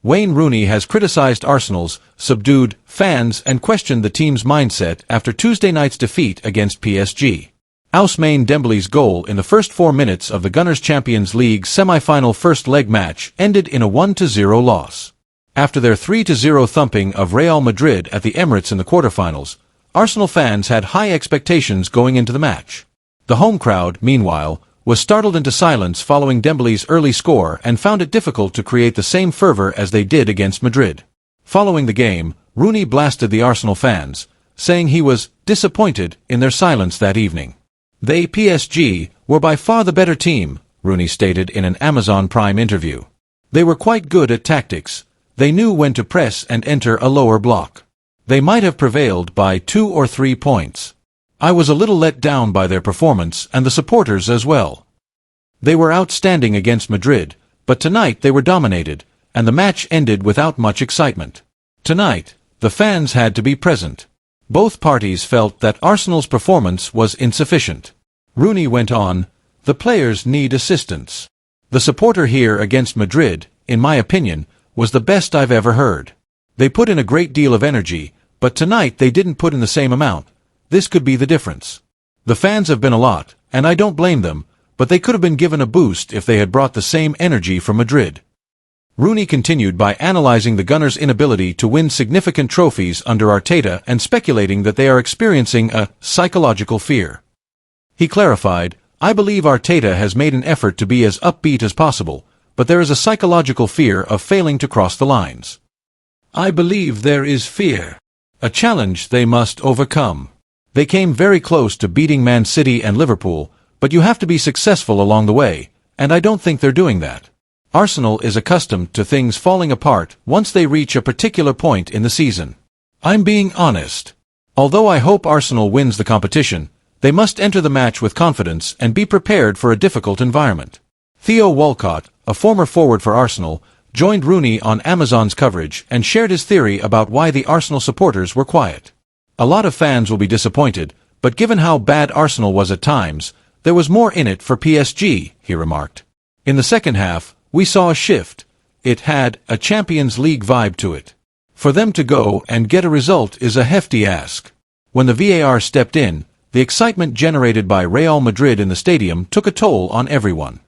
Wayne Rooney has criticized Arsenal's subdued fans and questioned the team's mindset after Tuesday night's defeat against PSG. Ousmane Dembele's goal in the first 4 minutes of the Gunners' Champions League semi-final first-leg match ended in a 1-0 loss. After their 3-0 thumping of Real Madrid at the Emirates in the quarterfinals, Arsenal fans had high expectations going into the match. The home crowd, meanwhile, was startled into silence following Dembele's early score and found it difficult to create the same fervor as they did against Madrid. Following the game, Rooney blasted the Arsenal fans, saying he was disappointed in their silence that evening. They, PSG, were by far the better team, Rooney stated in an Amazon Prime interview. They were quite good at tactics. They knew when to press and enter a lower block. They might have prevailed by 2 or 3 points. I was a little let down by their performance and the supporters as well. They were outstanding against Madrid, but tonight they were dominated, and the match ended without much excitement. Tonight, the fans had to be present. Both parties felt that Arsenal's performance was insufficient. Rooney went on, "The players need assistance. The supporter here against Madrid, in my opinion, was the best I've ever heard. They put in a great deal of energy, but tonight they didn't put in the same amount. This could be the difference. The fans have been a lot, and I don't blame them, but they could have been given a boost if they had brought the same energy from Madrid." Rooney continued by analyzing the Gunners' inability to win significant trophies under Arteta and speculating that they are experiencing a psychological fear. He clarified, "I believe Arteta has made an effort to be as upbeat as possible, but there is a psychological fear of failing to cross the lines. I believe there is fear. A challenge they must overcome. They came very close to beating Man City and Liverpool, but you have to be successful along the way, and I don't think they're doing that. Arsenal is accustomed to things falling apart once they reach a particular point in the season. I'm being honest. Although I hope Arsenal wins the competition, they must enter the match with confidence and be prepared for a difficult environment." Theo Walcott, a former forward for Arsenal, joined Rooney on Amazon's coverage and shared his theory about why the Arsenal supporters were quiet. "A lot of fans will be disappointed, but given how bad Arsenal was at times, there was more in it for PSG," he remarked. "In the second half, we saw a shift. It had a Champions League vibe to it. For them to go and get a result is a hefty ask. When the VAR stepped in, the excitement generated by Real Madrid in the stadium took a toll on everyone.